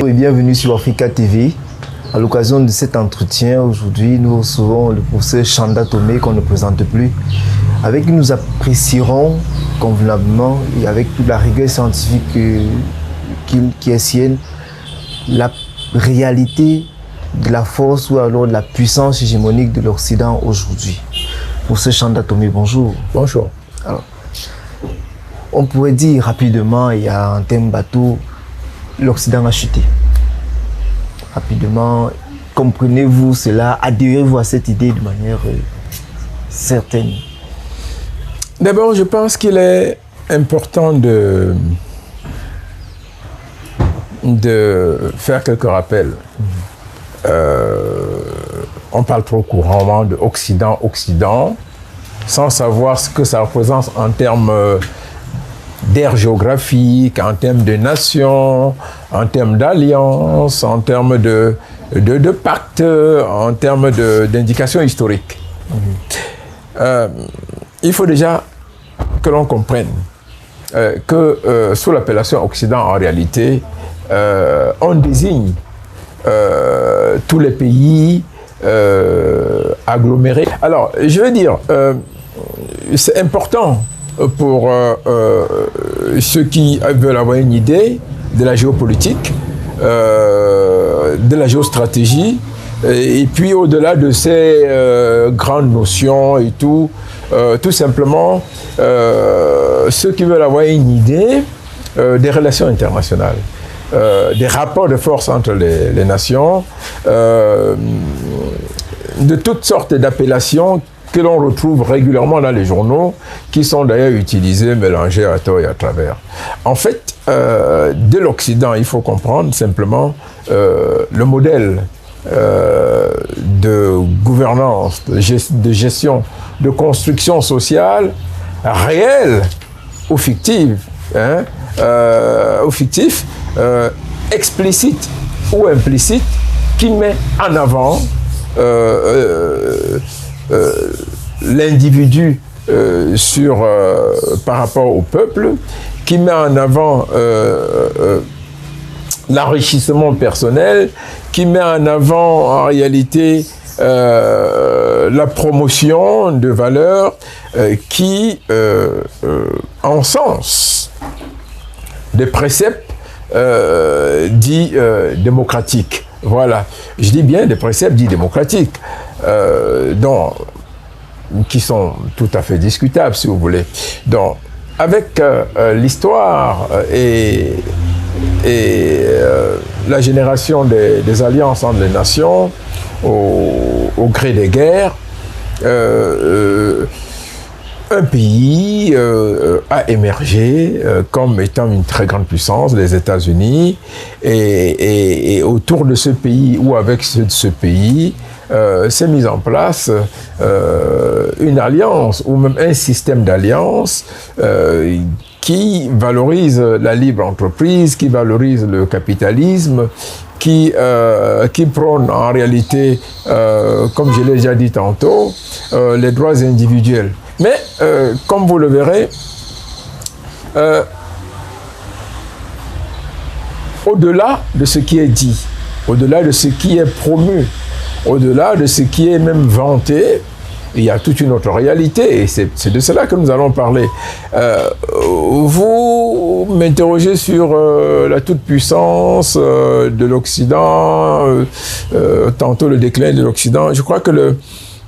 Et bienvenue sur Africa TV. À l'occasion de cet entretien, aujourd'hui, nous recevons le professeur Chanda Tomé, qu'on ne présente plus, avec qui nous apprécierons convenablement et avec toute la rigueur scientifique qui est sienne, la réalité de la force ou alors de la puissance hégémonique de l'Occident aujourd'hui. Professeur Chanda Tomé, bonjour. Bonjour. Alors, on pourrait dire rapidement, il y a un thème bateau, l'Occident a chuté. Rapidement, comprenez-vous cela, adhérez-vous à cette idée de manière certaine? D'abord, je pense qu'il est important de faire quelques rappels. On parle trop couramment de Occident, sans savoir ce que ça représente en termes d'aire géographique, en termes de nation, en termes d'alliance, en termes de pacte, en termes d'indications historiques. Il faut déjà que l'on comprenne que sous l'appellation Occident, en réalité, on désigne tous les pays agglomérés. Alors, je veux dire, c'est important pour ceux qui veulent avoir une idée de la géopolitique, de la géostratégie, et puis au-delà de ces grandes notions et tout simplement, ceux qui veulent avoir une idée des relations internationales, des rapports de force entre les nations, de toutes sortes d'appellations que l'on retrouve régulièrement dans les journaux, qui sont d'ailleurs utilisés, mélangés à tort et à travers. En fait, de l'Occident, il faut comprendre simplement le modèle de gouvernance, de gestion, de construction sociale réelle ou fictive, explicite ou implicite, qui met en avant l'individu par rapport au peuple, qui met en avant l'enrichissement personnel, qui met en avant en réalité la promotion de valeurs qui encensent des préceptes dits démocratiques. Voilà, je dis bien des préceptes dits démocratiques, qui sont tout à fait discutables, si vous voulez. Donc, avec l'histoire et la génération des alliances entre les nations, au gré des guerres, un pays a émergé comme étant une très grande puissance, les États-Unis, et autour de ce pays ou avec ce pays, s'est mise en place une alliance ou même un système d'alliance qui valorise la libre entreprise, qui valorise le capitalisme, qui prône en réalité, comme je l'ai déjà dit tantôt, les droits individuels. Mais, comme vous le verrez, au-delà de ce qui est dit, au-delà de ce qui est promu, au-delà de ce qui est même vanté, il y a toute une autre réalité, et c'est de cela que nous allons parler. Vous m'interrogez sur la toute-puissance de l'Occident, tantôt le déclin de l'Occident. Je crois que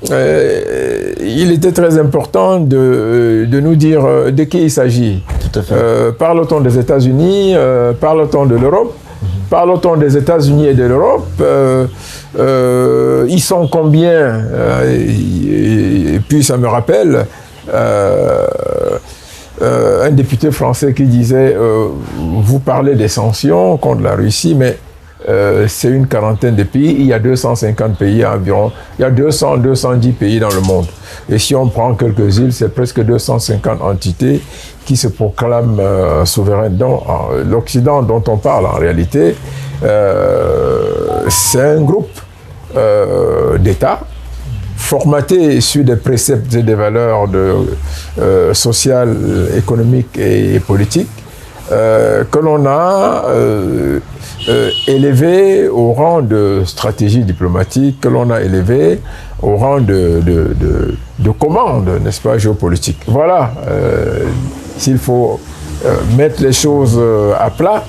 il était très important de nous dire de qui il s'agit. Tout à fait. Parle-t-on des États-Unis, parle-t-on de l'Europe, parle-t-on des États-Unis et de l'Europe, ils sont combien, et puis ça me rappelle un député français qui disait vous parlez des sanctions contre la Russie, mais c'est une quarantaine de pays, il y a 250 pays environ, il y a 200-210 pays dans le monde. Et si on prend quelques îles, c'est presque 250 entités qui se proclament souveraines. Donc l'Occident dont on parle en réalité, c'est un groupe d'États formaté sur des préceptes et des valeurs sociales, économiques et politiques que l'on a élevée au rang de stratégie diplomatique, que l'on a élevée au rang de commande, n'est-ce pas, géopolitique. Voilà, s'il faut mettre les choses à plat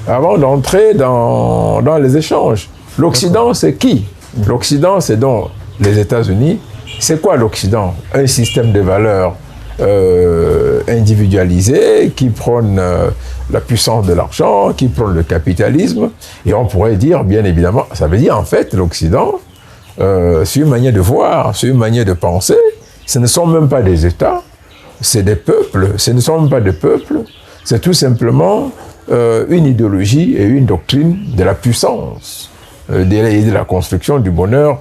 avant d'entrer dans les échanges. L'Occident, c'est qui? L'Occident, c'est donc les États-Unis. C'est quoi l'Occident? Un système de valeurs individualisé qui prône la puissance de l'argent, qui prône le capitalisme. Et on pourrait dire, bien évidemment, ça veut dire en fait l'Occident, c'est une manière de voir, c'est une manière de penser. Ce ne sont même pas des États, c'est des peuples. Ce ne sont même pas des peuples, c'est tout simplement une idéologie et une doctrine de la puissance. De la construction du bonheur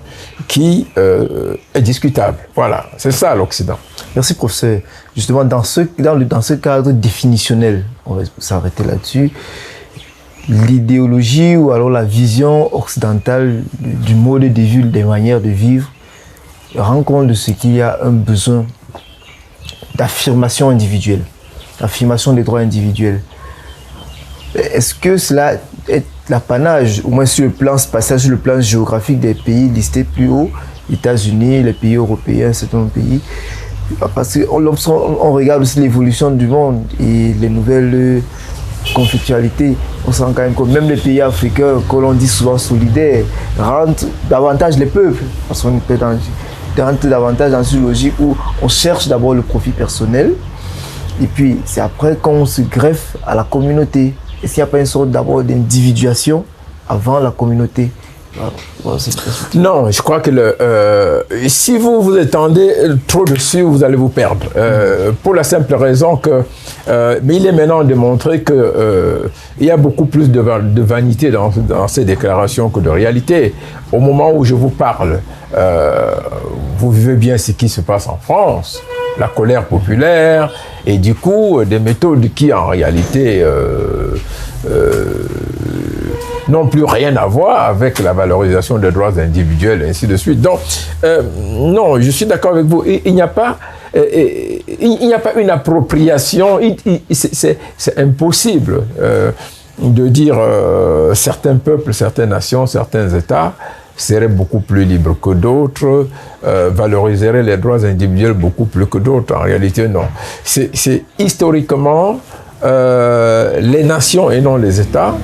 qui est discutable. Voilà, c'est ça l'Occident. Merci professeur. Justement, dans ce cadre définitionnel, on va s'arrêter là-dessus, l'idéologie ou alors la vision occidentale du mode de vie, des manières de vivre, rend compte de ce qu'il y a un besoin d'affirmation individuelle, d'affirmation des droits individuels. Est-ce que cela est l'apanage, au moins sur le plan spatial, sur le plan géographique des pays listés plus haut, États-Unis, les pays européens, certains pays? Parce qu'on regarde aussi l'évolution du monde et les nouvelles conflictualités, on sent quand même que même les pays africains, que l'on dit souvent solidaires, rentrent davantage les peuples. Parce qu'on rentre davantage dans une logique où on cherche d'abord le profit personnel, et puis c'est après qu'on se greffe à la communauté. Est-ce qu'il n'y a pas une sorte d'abord d'individuation avant la communauté? Non, je crois que si vous vous étendez trop dessus, vous allez vous perdre. Pour la simple raison que, mais il est maintenant démontré que il y a beaucoup plus de vanité dans ces déclarations que de réalité. Au moment où je vous parle, vous vivez bien ce qui se passe en France, la colère populaire, et du coup, des méthodes qui en réalité n'ont plus rien à voir avec la valorisation des droits individuels, et ainsi de suite. Donc, non, je suis d'accord avec vous. Il n'y a pas une appropriation. C'est impossible de dire certains peuples, certaines nations, certains États seraient beaucoup plus libres que d'autres, valoriseraient les droits individuels beaucoup plus que d'autres. En réalité, non. C'est historiquement les nations et non les États,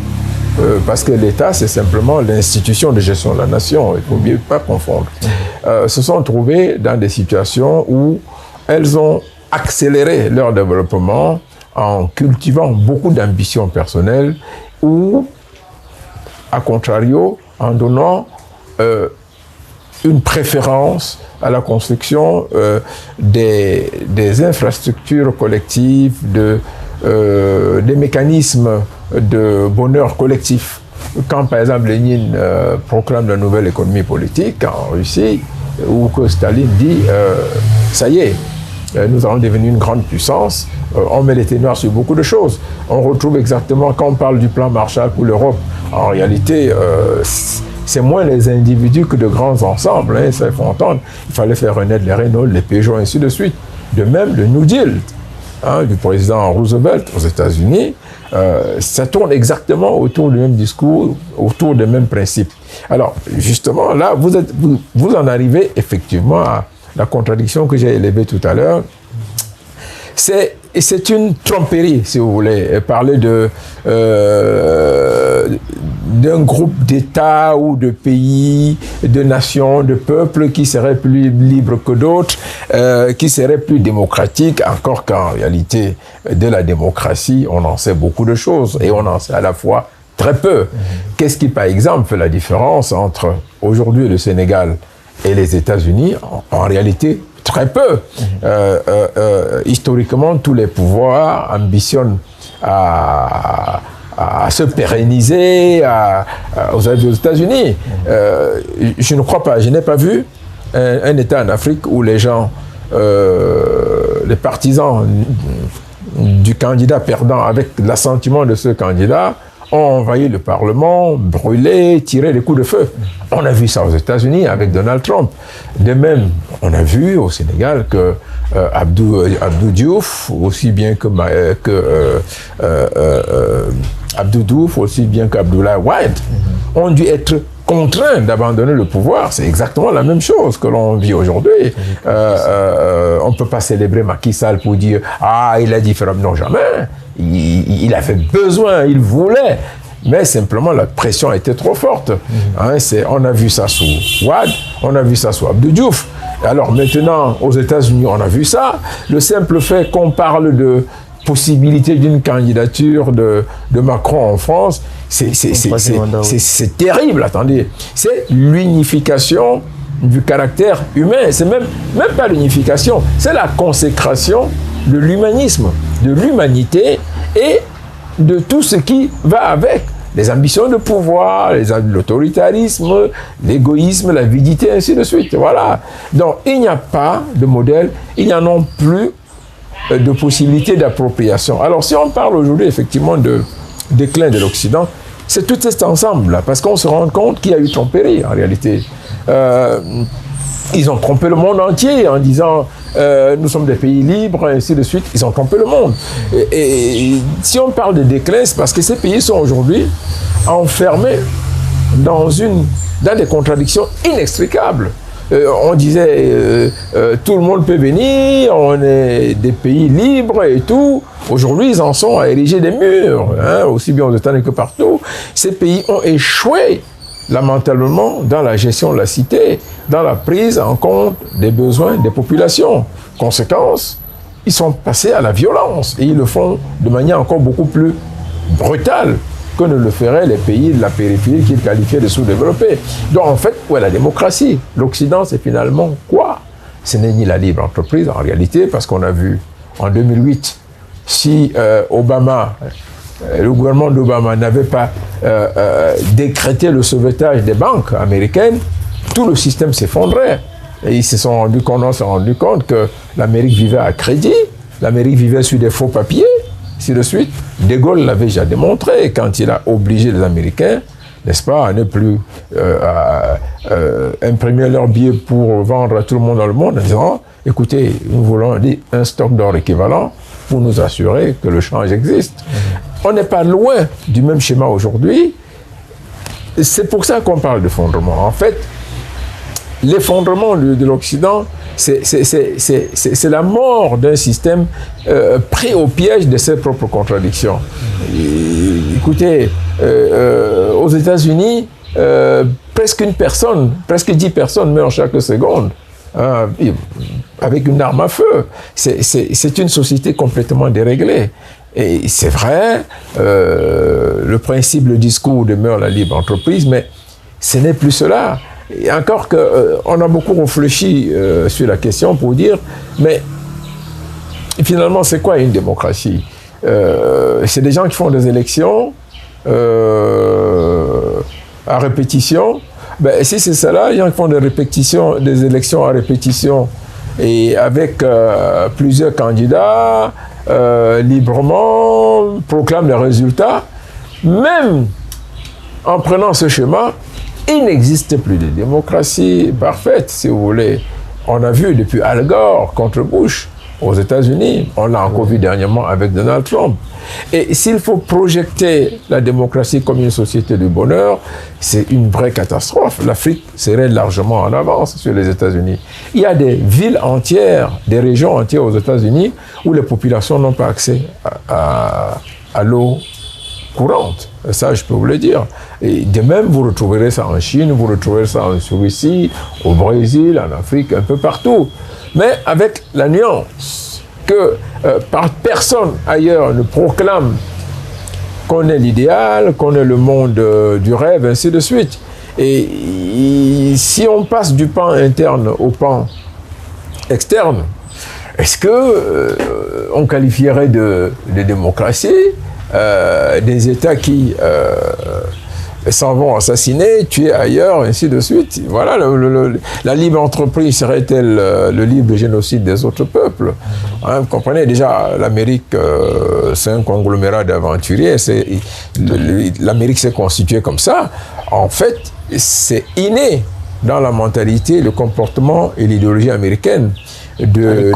parce que l'État, c'est simplement l'institution de gestion de la nation, il ne faut bien pas confondre, se sont trouvés dans des situations où elles ont accéléré leur développement en cultivant beaucoup d'ambitions personnelles ou, à contrario, en donnant une préférence à la construction des infrastructures collectives, des mécanismes de bonheur collectif. Quand, par exemple, Lénine proclame la nouvelle économie politique en Russie, ou que Staline dit ça y est, nous allons devenir une grande puissance, on met les ténors sur beaucoup de choses. On retrouve exactement, quand on parle du plan Marshall pour l'Europe, en réalité, c'est moins les individus que de grands ensembles, hein, ça il faut entendre. Il fallait faire renaître les Renault, les Peugeot, ainsi de suite. De même, le New Deal du président Roosevelt aux États-Unis, ça tourne exactement autour du même discours, autour des mêmes principes. Alors, justement, là, vous en arrivez effectivement à la contradiction que j'ai élevée tout à l'heure. C'est une tromperie, si vous voulez, parler d'un groupe d'États ou de pays, de nations, de peuples qui seraient plus libres que d'autres, qui seraient plus démocratiques, encore qu'en réalité, de la démocratie, on en sait beaucoup de choses, et on en sait à la fois très peu. Qu'est-ce qui, par exemple, fait la différence entre aujourd'hui le Sénégal et les États-Unis? En réalité, très peu. Historiquement, tous les pouvoirs ambitionnent à se pérenniser aux États-Unis. Je ne crois pas, je n'ai pas vu un État en Afrique où les gens, les partisans du candidat perdant avec l'assentiment de ce candidat, ont envahi le Parlement, brûlé, tiré des coups de feu. On a vu ça aux États-Unis avec Donald Trump. De même, on a vu au Sénégal que Abdou Diouf, aussi bien que Abdou Diouf, aussi bien qu'Abdoulaye Wade, ont dû être contraints d'abandonner le pouvoir. C'est exactement la même chose que l'on vit aujourd'hui. On ne peut pas célébrer Macky Sall pour dire « Ah, il a différent ». Non, jamais. Il avait besoin, il voulait. Mais simplement, la pression était trop forte. Hein, on a vu ça sous Wade, on a vu ça sous Abdou Diouf. Alors maintenant, aux États-Unis, on a vu ça. Le simple fait qu'on parle de possibilité d'une candidature de Macron en France, c'est terrible, attendez. C'est l'unification du caractère humain. C'est même pas l'unification, c'est la consécration de l'humanisme, de l'humanité et de tout ce qui va avec. Les ambitions de pouvoir, l'autoritarisme, l'égoïsme, l'avidité, ainsi de suite. Voilà. Donc, il n'y a pas de modèle, il n'y en a plus de possibilités d'appropriation. Alors, si on parle aujourd'hui, effectivement, de déclin de l'Occident, c'est tout cet ensemble-là, parce qu'on se rend compte qu'il y a eu tromperie, en réalité. Ils ont trompé le monde entier en disant nous sommes des pays libres, et ainsi de suite. Ils ont trompé le monde. Et si on parle de déclin, c'est parce que ces pays sont aujourd'hui enfermés dans des contradictions inextricables. On disait tout le monde peut venir, on est des pays libres et tout. Aujourd'hui, ils en sont à ériger des murs, hein, aussi bien aux États-Unis que partout. Ces pays ont échoué lamentablement dans la gestion de la cité, dans la prise en compte des besoins des populations. Conséquence, ils sont passés à la violence et ils le font de manière encore beaucoup plus brutale que ne le feraient les pays de la périphérie qu'ils qualifiaient de sous-développés. Donc en fait, où est la démocratie? L'Occident, c'est finalement quoi? Ce n'est ni la libre entreprise en réalité, parce qu'on a vu en 2008, si le gouvernement d'Obama n'avait pas décrété le sauvetage des banques américaines, tout le système s'effondrait. Et on s'est rendu compte que l'Amérique vivait à crédit, l'Amérique vivait sur des faux papiers, ainsi de suite. De Gaulle l'avait déjà démontré quand il a obligé les Américains, n'est-ce pas, à ne plus imprimer leurs billets pour vendre à tout le monde dans le monde, en disant, écoutez, nous voulons un stock d'or équivalent pour nous assurer que le change existe. On n'est pas loin du même schéma aujourd'hui. C'est pour ça qu'on parle d'effondrement. En fait, l'effondrement de l'Occident, c'est la mort d'un système pris au piège de ses propres contradictions. Écoutez, aux États-Unis, presque 10 personnes meurent chaque seconde. Avec une arme à feu. C'est une société complètement déréglée. Et c'est vrai, le principe, le discours demeure la libre entreprise, mais ce n'est plus cela. Et encore qu'on a beaucoup réfléchi sur la question pour dire, mais finalement, c'est quoi une démocratie? C'est des gens qui font des élections à répétition. Ben, si c'est cela, les gens qui font des élections à répétition et avec plusieurs candidats, librement, proclament les résultats, même en prenant ce schéma, il n'existe plus de démocratie parfaite, si vous voulez. On a vu depuis Al Gore contre Bush aux États-Unis, on l'a encore vu dernièrement avec Donald Trump. Et s'il faut projeter la démocratie comme une société de bonheur, c'est une vraie catastrophe. L'Afrique serait largement en avance sur les États-Unis. Il y a des villes entières, des régions entières aux États-Unis où les populations n'ont pas accès à l'eau courante. Ça, je peux vous le dire. Et de même, vous retrouverez ça en Chine, vous retrouverez ça en Russie, au Brésil, en Afrique, un peu partout. Mais avec la nuance que personne ailleurs ne proclame qu'on est l'idéal, qu'on est le monde du rêve, ainsi de suite. Et si on passe du pan interne au pan externe, est-ce que on qualifierait de démocratie des États qui s'en vont assassiner, tuer ailleurs, ainsi de suite. Voilà, la libre entreprise serait-elle le libre génocide des autres peuples? Hein, vous comprenez, déjà, l'Amérique, c'est un conglomérat d'aventuriers. L'Amérique s'est constituée comme ça. En fait, c'est inné dans la mentalité, le comportement et l'idéologie américaine de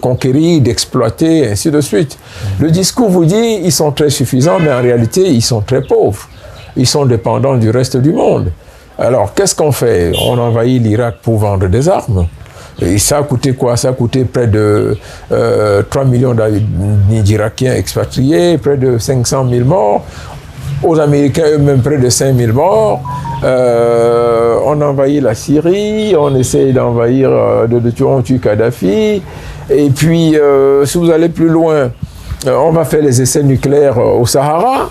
conquérir, d'exploiter, ainsi de suite. Le discours vous dit ils sont très suffisants, mais en réalité, ils sont très pauvres. Ils sont dépendants du reste du monde. Alors, qu'est-ce qu'on fait? On envahit l'Irak pour vendre des armes. Et ça a coûté quoi? Ça a coûté près de 3 millions d'Irakiens expatriés, près de 500 000 morts. Aux Américains eux-mêmes, près de 5 000 morts. On envahit la Syrie, on essaie d'envahir, on tue Kadhafi. Et puis, si vous allez plus loin, on va faire les essais nucléaires au Sahara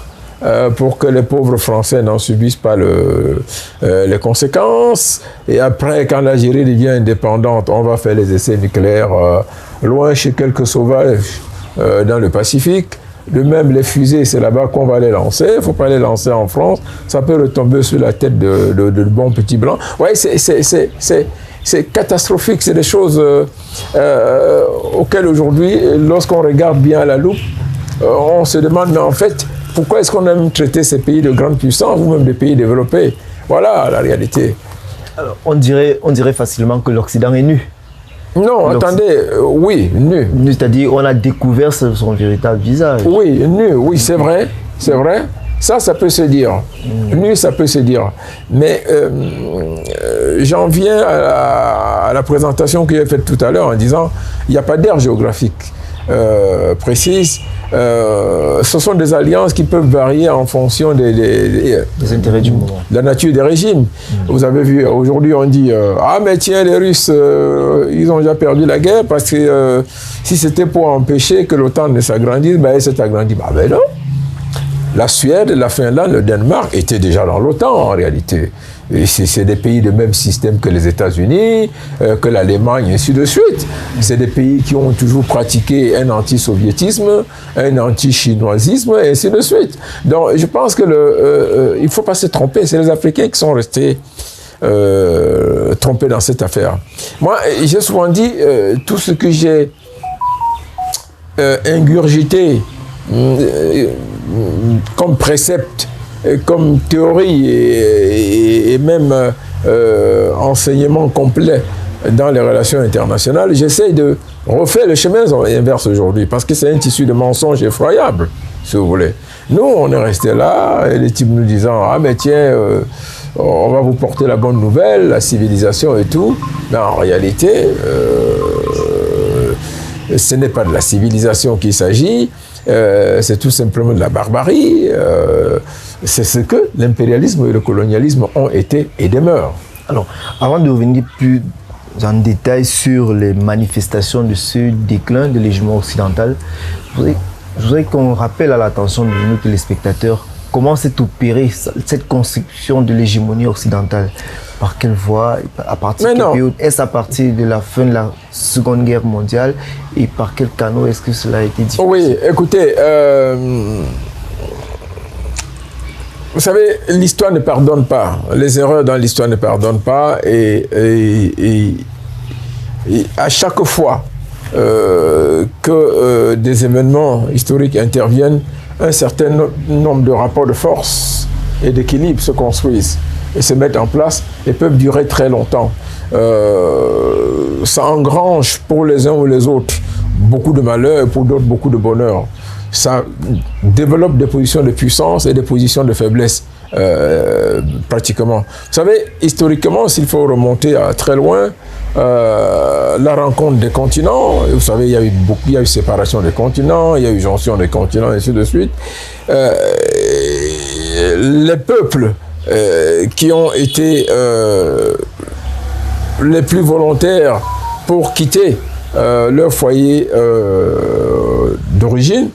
pour que les pauvres Français n'en subissent pas les conséquences. Et après, quand l'Algérie devient indépendante, on va faire les essais nucléaires loin chez quelques sauvages dans le Pacifique. De même, les fusées, c'est là-bas qu'on va les lancer. Il ne faut pas les lancer en France. Ça peut retomber sur la tête de bons petits blancs. Oui, c'est catastrophique. C'est des choses auxquelles aujourd'hui, lorsqu'on regarde bien à la loupe, on se demande, mais en fait, pourquoi est-ce qu'on aime traiter ces pays de grandes puissances ou même des pays développés? Voilà la réalité. Alors, on dirait facilement que l'Occident est nu. Non, attendez, oui, nu. C'est-à-dire, on a découvert son véritable visage. Oui, nu, oui, c'est vrai, c'est vrai. Ça peut se dire. Nu, ça peut se dire. Mais j'en viens à la présentation que j'ai faite tout à l'heure en disant, il n'y a pas d'aire géographique précise. Ce sont des alliances qui peuvent varier en fonction des intérêts du moment. La nature des régimes. Vous avez vu, aujourd'hui on dit ah mais tiens, les Russes, ils ont déjà perdu la guerre parce que si c'était pour empêcher que l'OTAN ne s'agrandisse, ben elle s'est agrandie. Ben non. La Suède, la Finlande, le Danemark étaient déjà dans l'OTAN en réalité. Et c'est des pays de même système que les États-Unis, que l'Allemagne, ainsi de suite. C'est des pays qui ont toujours pratiqué un anti-soviétisme, un anti-chinoisisme, et ainsi de suite. Donc, je pense que il ne faut pas se tromper. C'est les Africains qui sont restés trompés dans cette affaire. Moi, j'ai souvent dit, tout ce que j'ai ingurgité comme précepte, comme théorie et même enseignement complet dans les relations internationales, j'essaie de refaire le chemin inverse aujourd'hui, parce que c'est un tissu de mensonges effroyable, si vous voulez. Nous, on est resté là, et les types nous disant « Ah, mais tiens, on va vous porter la bonne nouvelle, la civilisation et tout ». Mais en réalité, ce n'est pas de la civilisation qu'il s'agit, c'est tout simplement de la barbarie. C'est ce que l'impérialisme et le colonialisme ont été et demeurent. Alors, avant de revenir plus en détail sur les manifestations de ce déclin de l'hégémonie occidentale, je voudrais qu'on rappelle à l'attention de nos téléspectateurs comment s'est opérée cette construction de l'hégémonie occidentale. Par quelle voie, à partir de quelle période? Est-ce à partir de la fin de la Seconde Guerre mondiale? Et par quel canot est-ce que cela a été diffusé? Oui, écoutez, vous savez, l'histoire ne pardonne pas. Les erreurs dans l'histoire ne pardonnent pas. Et à chaque fois que des événements historiques interviennent, un certain nombre de rapports de force et d'équilibre se construisent et se mettent en place et peuvent durer très longtemps. Ça engrange pour les uns ou les autres beaucoup de malheur et pour d'autres beaucoup de bonheur. Ça développe des positions de puissance et des positions de faiblesse, pratiquement. Vous savez, historiquement, s'il faut remonter à très loin, la rencontre des continents, vous savez, il y a eu séparation des continents, il y a eu jonction des continents, et ainsi de suite. Les peuples qui ont été les plus volontaires pour quitter leur foyer d'origine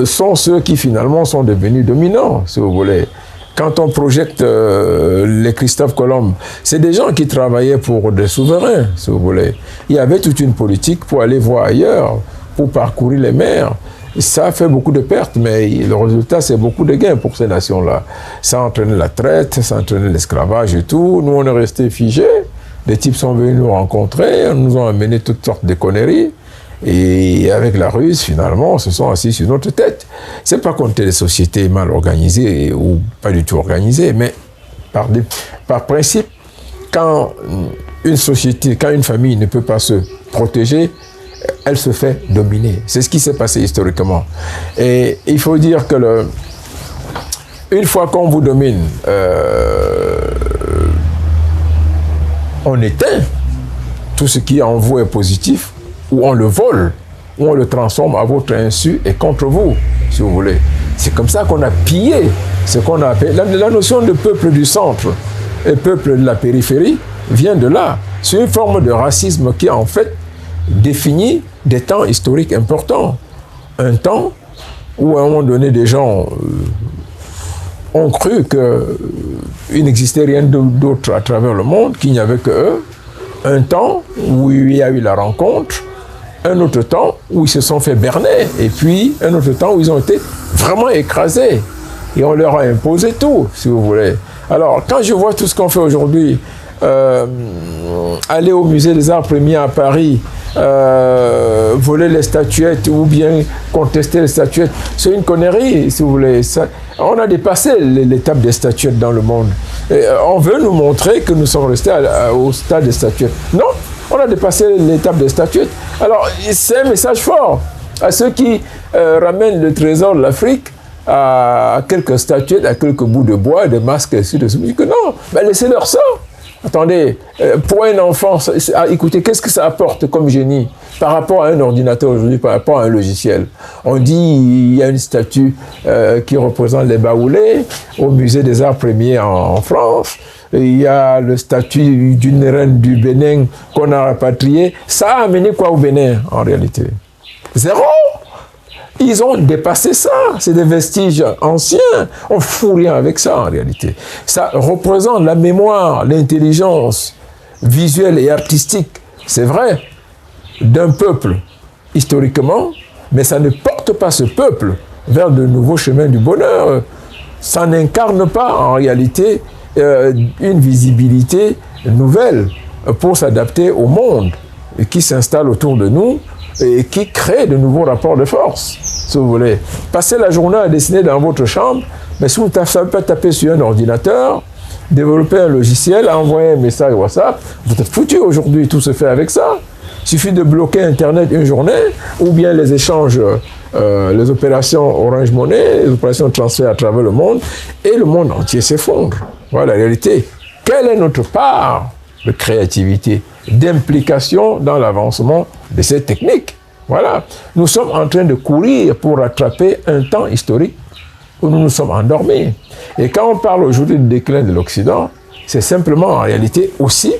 sont ceux qui finalement sont devenus dominants, si vous voulez. Quand on projette les Christophe Colomb, c'est des gens qui travaillaient pour des souverains, si vous voulez. Il y avait toute une politique pour aller voir ailleurs, pour parcourir les mers. ça fait beaucoup de pertes, mais le résultat, c'est beaucoup de gains pour ces nations-là. Ça a entraîné la traite, ça a entraîné l'esclavage et tout. Nous, on est restés figés. Des types sont venus nous rencontrer, nous ont amené toutes sortes de conneries. Et avec la ruse, finalement, ils se sont assis sur notre tête. C'est pas contre les sociétés mal organisées ou pas du tout organisées, mais par principe, quand une société, quand une famille ne peut pas se protéger, elle se fait dominer. C'est ce qui s'est passé historiquement. Et il faut dire que une fois qu'on vous domine, on éteint tout ce qui en vous est positif, ou on le vole, ou on le transforme à votre insu et contre vous, si vous voulez. C'est comme ça qu'on a pillé ce qu'on a appelé... La notion de peuple du centre et peuple de la périphérie vient de là. C'est une forme de racisme qui, en fait, définit des temps historiques importants. Un temps où, à un moment donné, des gens ont cru qu'il n'existait rien d'autre à travers le monde, qu'il n'y avait que eux. Un temps où il y a eu la rencontre, un autre temps où ils se sont fait berner, et puis un autre temps où ils ont été vraiment écrasés. Et on leur a imposé tout, si vous voulez. Alors, quand je vois tout ce qu'on fait aujourd'hui, aller au musée des arts premiers à Paris, voler les statuettes ou bien contester les statuettes, c'est une connerie, si vous voulez. On a dépassé l'étape des statuettes dans le monde. Et on veut nous montrer que nous sommes restés au stade des statuettes. Non, on a dépassé l'étape des statuettes. Alors, c'est un message fort à ceux qui ramènent le trésor de l'Afrique à quelques statuettes, à quelques bouts de bois, des masques, et ainsi de suite. Que non, ben laissez-leur ça. Attendez, pour un enfant, écoutez, qu'est-ce que ça apporte comme génie par rapport à un ordinateur aujourd'hui, par rapport à un logiciel? On dit il y a une statue qui représente les Baoulés au musée des arts premiers en France. Il y a le statut d'une reine du Bénin qu'on a rapatriée. Ça a amené quoi au Bénin, en réalité? Zéro! Ils ont dépassé ça. C'est des vestiges anciens. On ne fout rien avec ça, en réalité. Ça représente la mémoire, l'intelligence visuelle et artistique, c'est vrai, d'un peuple, historiquement, mais ça ne porte pas ce peuple vers de nouveaux chemins du bonheur. Ça n'incarne pas, en réalité, une visibilité nouvelle pour s'adapter au monde qui s'installe autour de nous et qui crée de nouveaux rapports de force, si vous voulez. Passez la journée à dessiner dans votre chambre, mais si vous ne savez pas taper sur un ordinateur, développer un logiciel, envoyer un message WhatsApp, vous êtes foutu aujourd'hui, tout se fait avec ça. Il suffit de bloquer Internet une journée, ou bien les échanges, les opérations Orange Money, les opérations de transfert à travers le monde, et le monde entier s'effondre. Voilà la réalité. Quelle est notre part de créativité, d'implication dans l'avancement de ces techniques? Voilà. Nous sommes en train de courir pour rattraper un temps historique où nous nous sommes endormis. Et quand on parle aujourd'hui du déclin de l'Occident, c'est simplement en réalité aussi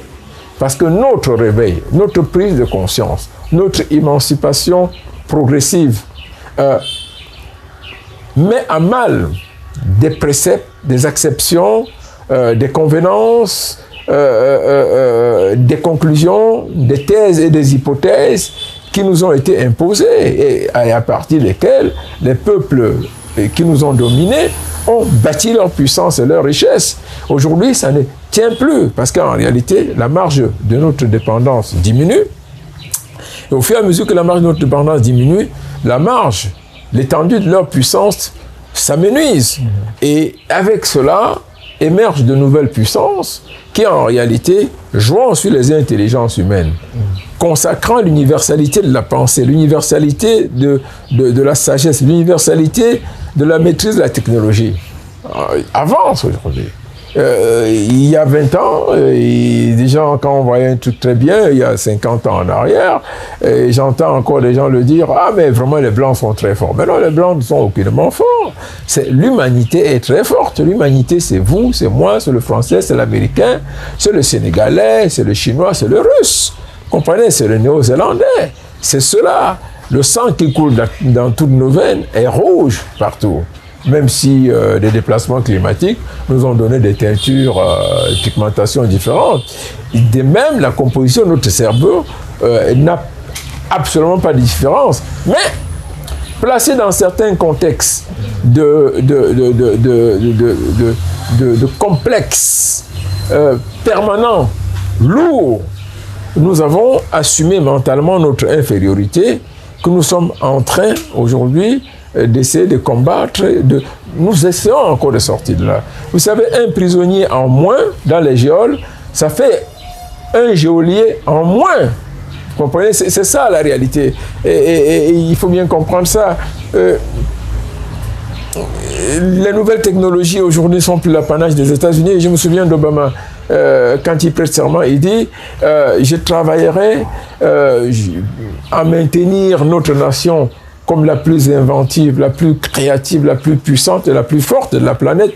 parce que notre réveil, notre prise de conscience, notre émancipation progressive met à mal des préceptes, des acceptions, des convenances, des conclusions, des thèses et des hypothèses qui nous ont été imposées et à partir desquelles les peuples qui nous ont dominés ont bâti leur puissance et leur richesse. Aujourd'hui, ça ne tient plus parce qu'en réalité, la marge de notre dépendance diminue. Et au fur et à mesure que la marge de notre dépendance diminue, la marge, l'étendue de leur puissance s'amenuise. Et avec cela, émergent de nouvelles puissances qui, en réalité, jouent sur les intelligences humaines, consacrant l'universalité de la pensée, l'universalité de la sagesse, l'universalité de la maîtrise de la technologie. Avance aujourd'hui. Il y a 20 ans, des gens, quand on voyait un truc très bien, il y a 50 ans en arrière, j'entends encore des gens le dire, ah mais vraiment les Blancs sont très forts. Mais non, les Blancs ne sont aucunement forts. L'humanité est très forte. L'humanité, c'est vous, c'est moi, c'est le Français, c'est l'Américain, c'est le Sénégalais, c'est le Chinois, c'est le Russe. Comprenez, c'est le Néo-Zélandais. C'est cela. Le sang qui coule dans toutes nos veines est rouge partout. Même si des déplacements climatiques nous ont donné des teintures, de pigmentation différentes. De même, la composition de notre cerveau n'a absolument pas de différence. Mais placé dans certains contextes de complexes permanents, lourds, nous avons assumé mentalement notre infériorité que nous sommes en train aujourd'hui d'essayer de combattre. Nous essayons encore de sortir de là. Vous savez, un prisonnier en moins dans les geôles, ça fait un geôlier en moins. Vous comprenez? C'est ça la réalité. Et il faut bien comprendre ça. Les nouvelles technologies aujourd'hui sont plus l'apanage des États-Unis. Et je me souviens d'Obama, quand il prête serment, il dit je travaillerai à maintenir notre nation comme la plus inventive, la plus créative, la plus puissante et la plus forte de la planète.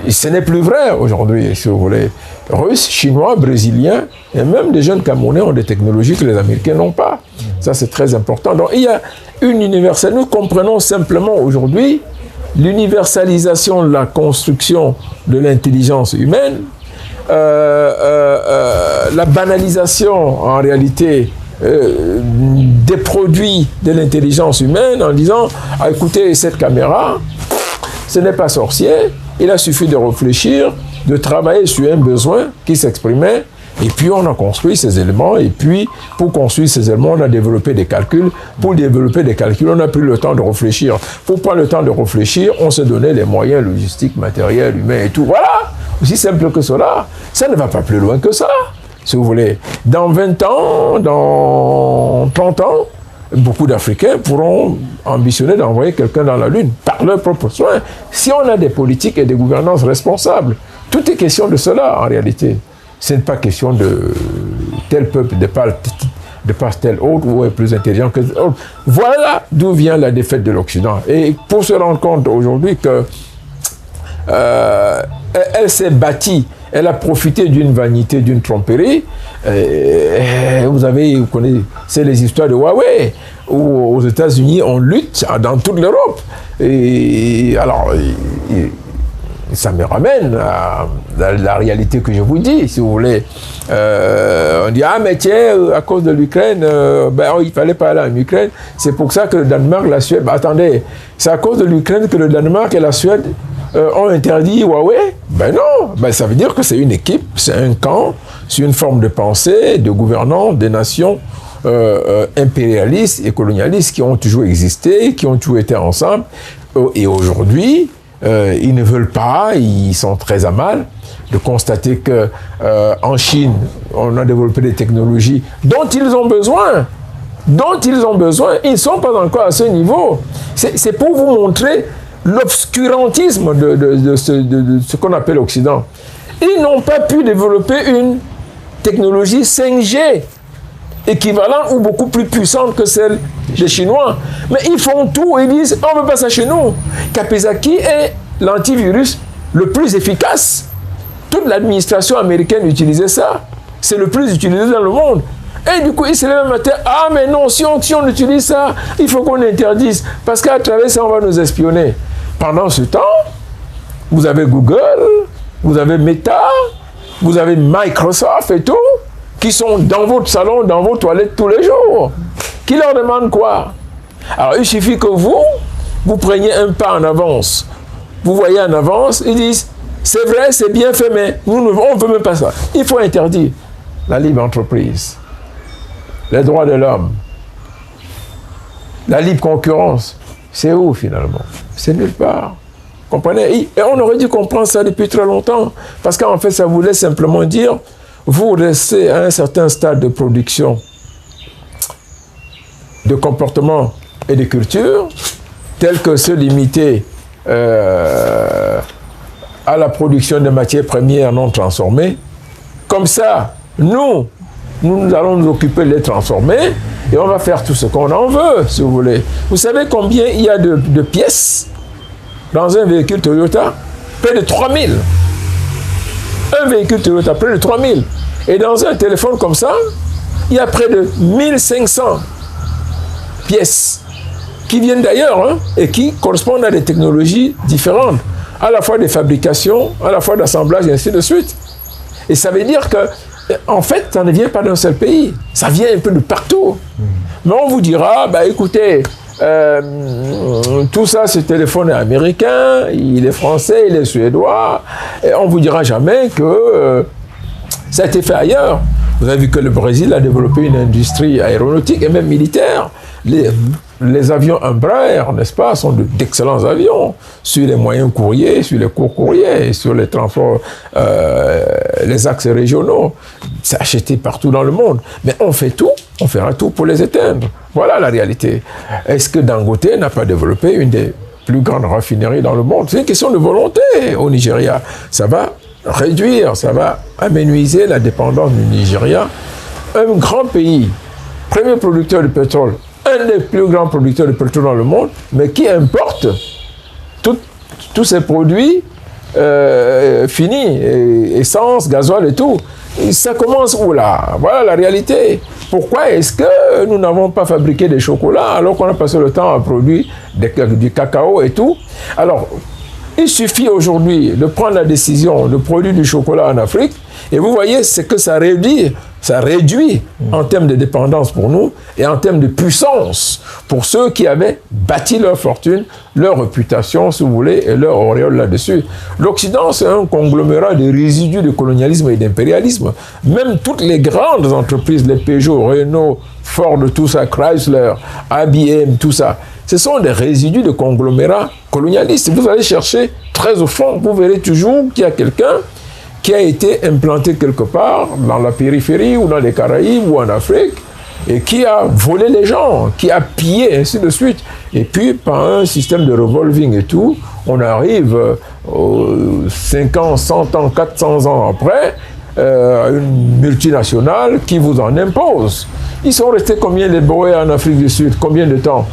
Ce n'est plus vrai aujourd'hui, si vous voulez. Russes, Chinois, Brésiliens et même des jeunes Camerounais ont des technologies que les Américains n'ont pas. Ça, c'est très important. Donc, il y a une universelle. Nous comprenons simplement aujourd'hui l'universalisation de la construction de l'intelligence humaine, la banalisation, en réalité, des produits de l'intelligence humaine en disant ah, écoutez, cette caméra, ce n'est pas sorcier, il a suffi de réfléchir, de travailler sur un besoin qui s'exprimait, et puis on a construit ces éléments, et puis pour construire ces éléments, on a développé des calculs. Pour développer des calculs, on n'a plus le temps de réfléchir. Pour prendre le temps de réfléchir, on s'est donné les moyens logistiques, matériels, humains et tout. Voilà, aussi simple que cela. Ça ne va pas plus loin que ça. Si vous voulez, dans 20 ans, dans 30 ans, beaucoup d'Africains pourront ambitionner d'envoyer quelqu'un dans la Lune par leurs propres soins. Si on a des politiques et des gouvernances responsables, tout est question de cela en réalité. Ce n'est pas question de tel peuple de par tel autre ou est plus intelligent que tel autre. Voilà d'où vient la défaite de l'Occident. Et pour se rendre compte aujourd'hui que elle s'est bâtie, elle a profité d'une vanité, d'une tromperie. Vous connaissez les histoires de Huawei, où aux États-Unis, on lutte dans toute l'Europe. Et alors, ça me ramène à la réalité que je vous dis, si vous voulez. On dit, ah mais tiens, à cause de l'Ukraine, il ne fallait pas aller en Ukraine. C'est pour ça que le Danemark, la Suède... attendez, c'est à cause de l'Ukraine que le Danemark et la Suède ont interdit Huawei? Ben non, ça veut dire que c'est une équipe, c'est un camp, c'est une forme de pensée, de gouvernance des nations impérialistes et colonialistes qui ont toujours existé, qui ont toujours été ensemble. Et aujourd'hui, ils ne veulent pas, ils sont très à mal de constater que en Chine, on a développé des technologies dont ils ont besoin. Ils ne sont pas encore à ce niveau. C'est pour vous montrer l'obscurantisme de ce qu'on appelle l'Occident. Ils n'ont pas pu développer une technologie 5G équivalente ou beaucoup plus puissante que celle des Chinois. Mais ils font tout, ils disent on ne veut pas ça chez nous. Kapezaki est l'antivirus le plus efficace. Toute l'administration américaine utilisait ça. C'est le plus utilisé dans le monde. Et du coup, ils se lèvent le matin, ah mais non, si on utilise ça, il faut qu'on interdise, parce qu'à travers ça, on va nous espionner. Pendant ce temps, vous avez Google, vous avez Meta, vous avez Microsoft et tout, qui sont dans votre salon, dans vos toilettes tous les jours. Qui leur demande quoi? Alors, il suffit que vous preniez un pas en avance. Vous voyez en avance, ils disent, c'est vrai, c'est bien fait, mais on ne veut même pas ça. Il faut interdire la libre entreprise, les droits de l'homme, la libre concurrence. C'est où finalement? C'est nulle part. Comprenez? Et on aurait dû comprendre ça depuis très longtemps. Parce qu'en fait, ça voulait simplement dire, vous restez à un certain stade de production, de comportement et de culture, tel que se limiter à la production de matières premières non transformées. Comme ça, nous allons nous occuper de les transformer et on va faire tout ce qu'on en veut, si vous voulez. Vous savez combien il y a de pièces dans un véhicule Toyota? Près de 3000. Un véhicule Toyota, près de 3000. Et dans un téléphone comme ça, il y a près de 1500 pièces qui viennent d'ailleurs et qui correspondent à des technologies différentes, à la fois de fabrication, à la fois d'assemblage et ainsi de suite. Et ça veut dire que en fait, ça ne vient pas d'un seul pays. Ça vient un peu de partout. Mais on vous dira, écoutez, tout ça, ce téléphone est américain, il est français, il est suédois, et on ne vous dira jamais que ça a été fait ailleurs. Vous avez vu que le Brésil a développé une industrie aéronautique et même militaire. Les avions Embraer, n'est-ce pas, sont d'excellents avions sur les moyens courriers, sur les courts courriers, sur les transports, les axes régionaux. C'est acheté partout dans le monde. Mais on fait tout, on fera tout pour les éteindre. Voilà la réalité. Est-ce que Dangote n'a pas développé une des plus grandes raffineries dans le monde? C'est une question de volonté au Nigeria. Ça va réduire, ça va amenuiser la dépendance du Nigeria. Un grand pays, premier producteur de pétrole, un des plus grands producteurs de pétrole dans le monde, mais qui importe tous ces produits finis, essence, gasoil et tout. Et ça commence où là? Voilà la réalité. Pourquoi est-ce que nous n'avons pas fabriqué des chocolats alors qu'on a passé le temps à produire du cacao et tout? Alors, il suffit aujourd'hui de prendre la décision de produire du chocolat en Afrique et vous voyez ce que ça réduit en termes de dépendance pour nous et en termes de puissance pour ceux qui avaient bâti leur fortune, leur réputation, si vous voulez, et leur auréole là-dessus. L'Occident, c'est un conglomérat de résidus de colonialisme et d'impérialisme. Même toutes les grandes entreprises, les Peugeot, Renault, Ford, tout ça, Chrysler, IBM, tout ça, ce sont des résidus de conglomérats colonialistes. Vous allez chercher très au fond, vous verrez toujours qu'il y a quelqu'un qui a été implanté quelque part dans la périphérie ou dans les Caraïbes ou en Afrique et qui a volé les gens, qui a pillé, ainsi de suite. Et puis, par un système de revolving et tout, on arrive 5 ans, 100 ans, 400 ans après, une multinationale qui vous en impose. Ils sont restés combien les Boé en Afrique du Sud? Combien de temps?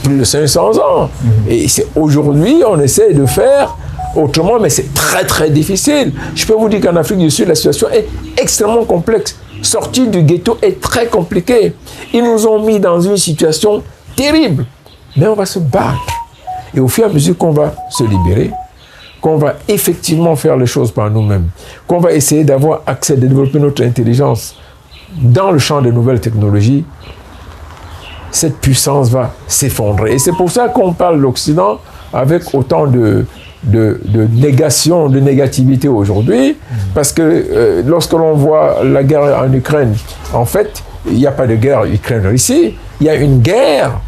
Plus de 500 ans. Et c'est aujourd'hui, on essaie de faire autrement, mais c'est très très difficile. Je peux vous dire qu'en Afrique du Sud, la situation est extrêmement complexe. Sortir du ghetto est très compliqué. Ils nous ont mis dans une situation terrible. Mais on va se battre. Et au fur et à mesure qu'on va se libérer, qu'on va effectivement faire les choses par nous-mêmes, qu'on va essayer d'avoir accès, de développer notre intelligence dans le champ des nouvelles technologies, cette puissance va s'effondrer. Et c'est pour ça qu'on parle de l'Occident avec autant de négation, de négativité aujourd'hui, parce que lorsque l'on voit la guerre en Ukraine, en fait, il n'y a pas de guerre Ukraine-Russie, il y a une guerre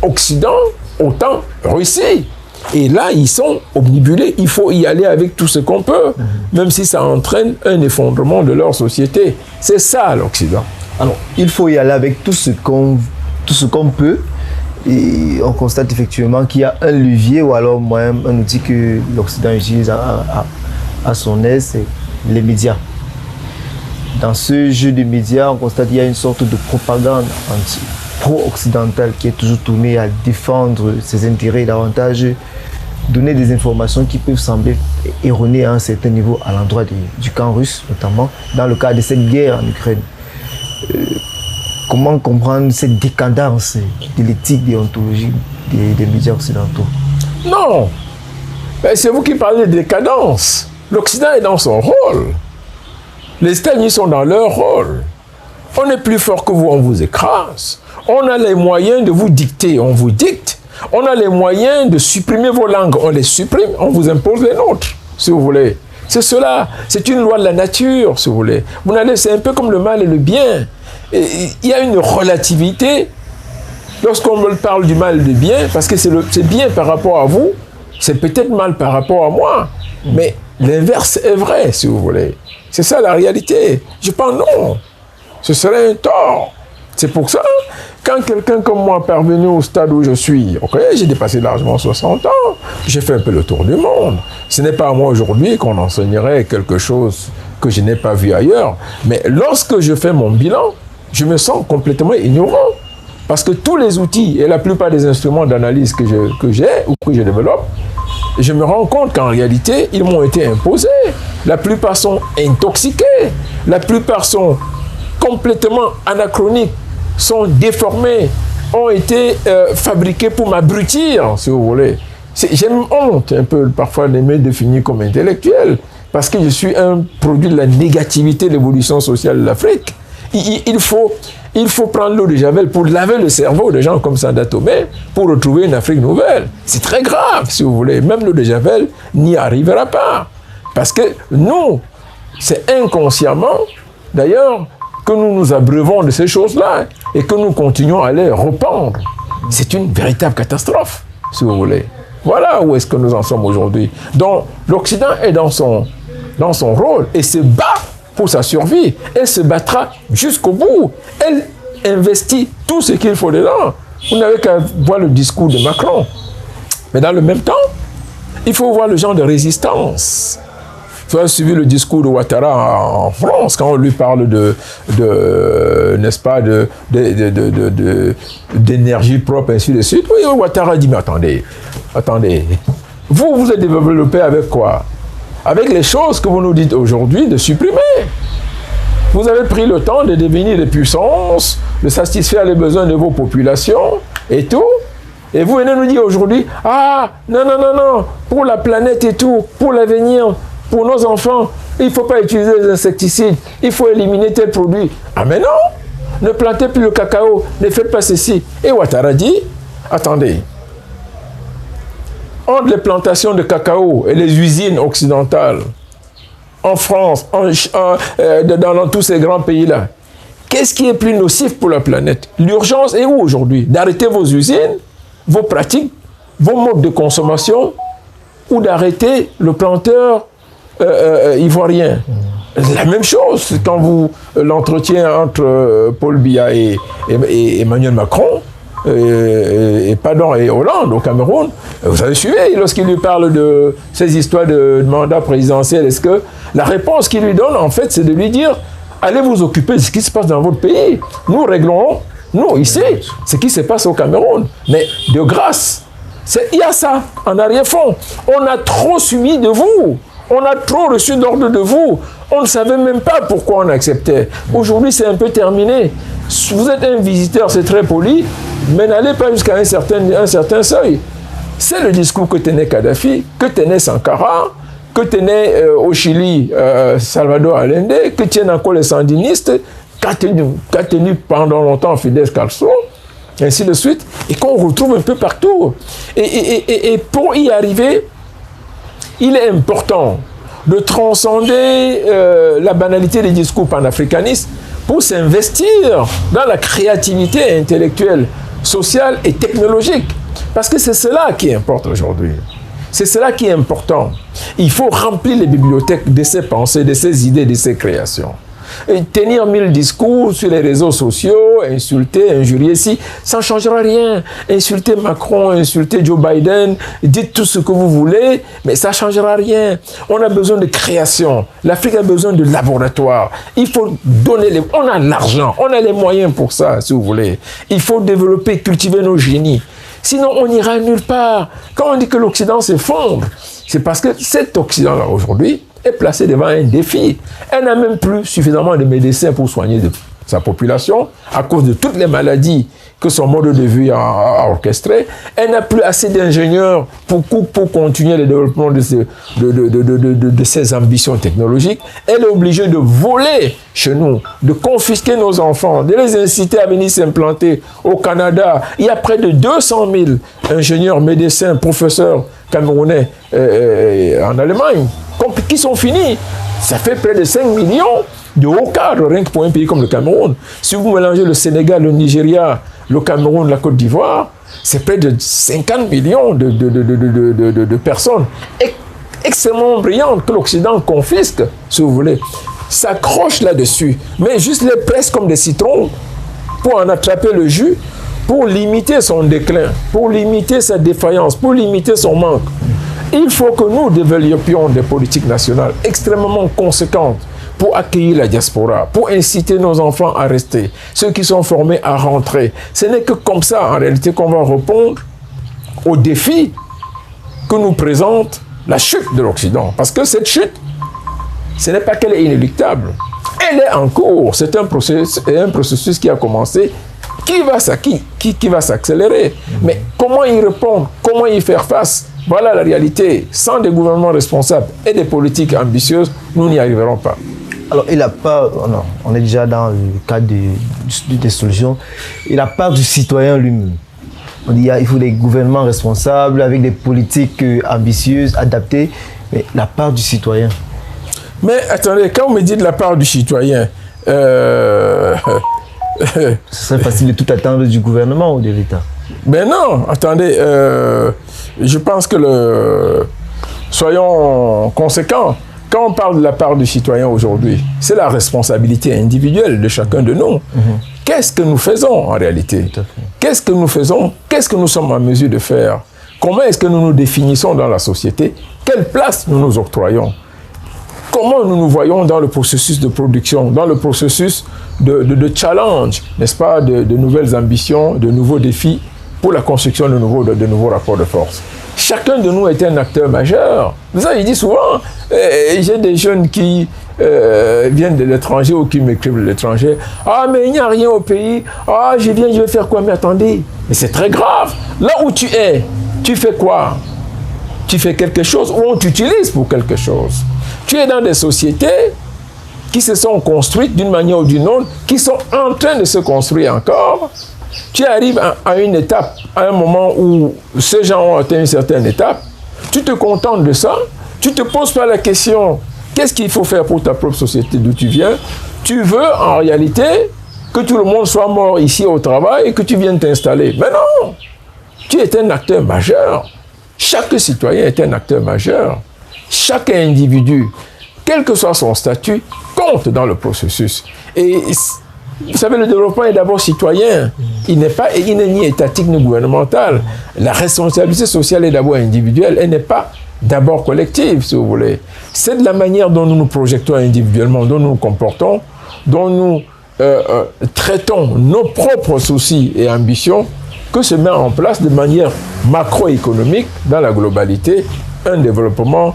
Occident-OTAN-Russie. Et là, ils sont omnibulés. Il faut y aller avec tout ce qu'on peut, même si ça entraîne un effondrement de leur société. C'est ça, l'Occident. Alors, il faut y aller avec tout ce qu'on peut. Et on constate effectivement qu'il y a un levier ou alors même un outil que l'Occident utilise à son aise, c'est les médias. Dans ce jeu de médias, on constate qu'il y a une sorte de propagande pro-occidentale qui est toujours tournée à défendre ses intérêts davantage, donner des informations qui peuvent sembler erronées à un certain niveau à l'endroit du camp russe, notamment dans le cas de cette guerre en Ukraine. Comment comprendre cette décadence de l'éthique déontologique des médias occidentaux? Non, c'est vous qui parlez de décadence. L'Occident est dans son rôle. Les États-Unis sont dans leur rôle. On est plus fort que vous, on vous écrase. On a les moyens de vous dicter, on vous dicte. On a les moyens de supprimer vos langues, on les supprime, on vous impose les nôtres, si vous voulez. C'est cela, c'est une loi de la nature, si vous voulez. C'est un peu comme le mal et le bien. Il y a une relativité lorsqu'on me parle du mal et du bien, parce que c'est bien par rapport à vous, c'est peut-être mal par rapport à moi, mais l'inverse est vrai, si vous voulez. C'est ça la réalité. Je pense non, ce serait un tort. C'est pour ça, quand quelqu'un comme moi est parvenu au stade où je suis, ok, j'ai dépassé largement 60 ans, j'ai fait un peu le tour du monde. Ce n'est pas à moi aujourd'hui qu'on enseignerait quelque chose que je n'ai pas vu ailleurs. Mais lorsque je fais mon bilan, je me sens complètement ignorant. Parce que tous les outils et la plupart des instruments d'analyse que j'ai ou que je développe, je me rends compte qu'en réalité, ils m'ont été imposés. La plupart sont intoxiqués. La plupart sont complètement anachroniques, sont déformés, ont été fabriqués pour m'abrutir, si vous voulez. J'ai honte un peu parfois de me définir comme intellectuel, parce que je suis un produit de la négativité de l'évolution sociale de l'Afrique. Il Il faut prendre l'eau de Javel pour laver le cerveau de gens comme Sanda Tomé pour retrouver une Afrique nouvelle. C'est très grave, si vous voulez. Même l'eau de Javel n'y arrivera pas. Parce que nous, c'est inconsciemment, d'ailleurs, que nous nous abreuvons de ces choses-là et que nous continuons à les rependre. C'est une véritable catastrophe, si vous voulez. Voilà où est-ce que nous en sommes aujourd'hui. Donc, l'Occident est dans son rôle et se bat pour sa survie. Elle se battra jusqu'au bout. Elle investit tout ce qu'il faut dedans. Vous n'avez qu'à voir le discours de Macron. Mais dans le même temps, il faut voir le genre de résistance. Vous avez suivi le discours de Ouattara en France, quand on lui parle n'est-ce pas, d'énergie propre, ainsi de suite. Oui, Ouattara dit, mais attendez, vous êtes développé avec quoi? Avec les choses que vous nous dites aujourd'hui de supprimer. Vous avez pris le temps de devenir des puissances, de satisfaire les besoins de vos populations et tout. Et vous venez nous dire aujourd'hui, ah, non, pour la planète et tout, pour l'avenir, pour nos enfants, il ne faut pas utiliser les insecticides, il faut éliminer tel produit. Ah mais non, ne plantez plus le cacao, ne faites pas ceci. Et Ouattara dit, attendez, entre les plantations de cacao et les usines occidentales, en France, dans tous ces grands pays-là, qu'est-ce qui est plus nocif pour la planète? L'urgence est où aujourd'hui? D'arrêter vos usines, vos pratiques, vos modes de consommation, ou d'arrêter le planteur ivoirien. La même chose quand l'entretien entre Paul Biya et Emmanuel Macron et Hollande au Cameroun, vous avez suivi lorsqu'il lui parle de ces histoires de mandat présidentiel. Est-ce que la réponse qu'il lui donne, en fait, c'est de lui dire allez vous occuper de ce qui se passe dans votre pays. Nous réglons, nous, ici, ce qui se passe au Cameroun. Mais de grâce, il y a ça en arrière-fond. On a trop subi de vous. On a trop reçu d'ordre de vous. On ne savait même pas pourquoi on acceptait. Aujourd'hui, c'est un peu terminé. Vous êtes un visiteur, c'est très poli, mais n'allez pas jusqu'à un certain seuil. C'est le discours que tenait Kadhafi, que tenait Sankara, que tenait au Chili Salvador Allende, que tiennent encore les sandinistes, qu'a tenu pendant longtemps Fidel Castro, ainsi de suite, et qu'on retrouve un peu partout. Et pour y arriver, il est important de transcender la banalité des discours panafricanistes pour s'investir dans la créativité intellectuelle, sociale et technologique. Parce que c'est cela qui importe aujourd'hui. C'est cela qui est important. Il faut remplir les bibliothèques de ces pensées, de ces idées, de ces créations. Et tenir 1000 discours sur les réseaux sociaux, insulter, injurier, ça ne changera rien. Insulter Macron, insulter Joe Biden, dites tout ce que vous voulez, mais ça ne changera rien. On a besoin de création. L'Afrique a besoin de laboratoires. Il faut donner on a l'argent, on a les moyens pour ça, si vous voulez. Il faut développer, cultiver nos génies. Sinon, on n'ira nulle part. Quand on dit que l'Occident s'effondre, c'est parce que cet Occident-là, aujourd'hui, est placé devant un défi. Elle n'a même plus suffisamment de médecins pour soigner sa population à cause de toutes les maladies que son mode de vie a orchestrées. Elle n'a plus assez d'ingénieurs pour continuer le développement de ses ambitions technologiques. Elle est obligée de voler chez nous, de confisquer nos enfants, de les inciter à venir s'implanter au Canada. Il y a près de 200 000 ingénieurs, médecins, professeurs camerounais en Allemagne qui sont finis. Ça fait près de 5 millions de hauts cadres, rien que pour un pays comme le Cameroun. Si vous mélangez le Sénégal, le Nigeria, le Cameroun, la Côte d'Ivoire, c'est près de 50 millions de personnes extrêmement brillantes que l'Occident confisque, si vous voulez, s'accroche là-dessus, mais juste les presse comme des citrons pour en attraper le jus, pour limiter son déclin, pour limiter sa défaillance, pour limiter son manque. Il faut que nous développions des politiques nationales extrêmement conséquentes pour accueillir la diaspora, pour inciter nos enfants à rester, ceux qui sont formés à rentrer. Ce n'est que comme ça, en réalité, qu'on va répondre aux défis que nous présente la chute de l'Occident. Parce que cette chute, ce n'est pas qu'elle est inéluctable. Elle est en cours. C'est un processus qui a commencé, qui va s'accélérer. Mais comment y répondre? Comment y faire face? Voilà la réalité. Sans des gouvernements responsables et des politiques ambitieuses, nous n'y arriverons pas. Alors, il n'a pas, non, on est déjà dans le cadre des solutions, il n'a pas du citoyen lui-même. On dit il faut des gouvernements responsables, avec des politiques ambitieuses, adaptées, mais la part du citoyen. Mais attendez, quand on me dit de la part du citoyen, Ce serait facile de tout attendre du gouvernement ou de l'État. Ben non, attendez, je pense que soyons conséquents. Quand on parle de la part du citoyen aujourd'hui, c'est la responsabilité individuelle de chacun de nous. Qu'est-ce que nous faisons en réalité? Qu'est-ce que nous faisons? Qu'est-ce que nous sommes en mesure de faire? Comment est-ce que nous nous définissons dans la société? Quelle place nous nous octroyons? Comment nous nous voyons dans le processus de production, dans le processus de challenge, n'est-ce pas, de nouvelles ambitions, de nouveaux défis pour la construction de nouveaux rapports de force? Chacun de nous est un acteur majeur. Ça, il dit souvent, j'ai des jeunes qui viennent de l'étranger ou qui m'écrivent de l'étranger. Ah, mais il n'y a rien au pays. Ah, je viens, je vais faire quoi? Mais attendez, mais c'est très grave. Là où tu es, tu fais quoi? Tu fais quelque chose ou on t'utilise pour quelque chose. Tu es dans des sociétés qui se sont construites d'une manière ou d'une autre, qui sont en train de se construire encore. Tu arrives à une étape, à un moment où ces gens ont atteint une certaine étape, tu te contentes de ça, tu ne te poses pas la question, qu'est-ce qu'il faut faire pour ta propre société d'où tu viens? Tu veux en réalité que tout le monde soit mort ici au travail et que tu viennes t'installer. Mais non! Tu es un acteur majeur. Chaque citoyen est un acteur majeur. Chaque individu, quel que soit son statut, compte dans le processus. Et vous savez, le développement est d'abord citoyen. Il n'est ni étatique ni gouvernemental. La responsabilité sociale est d'abord individuelle. Elle n'est pas d'abord collective, si vous voulez. C'est de la manière dont nous nous projetons individuellement, dont nous nous comportons, dont nous traitons nos propres soucis et ambitions, que se met en place de manière macroéconomique, dans la globalité, un développement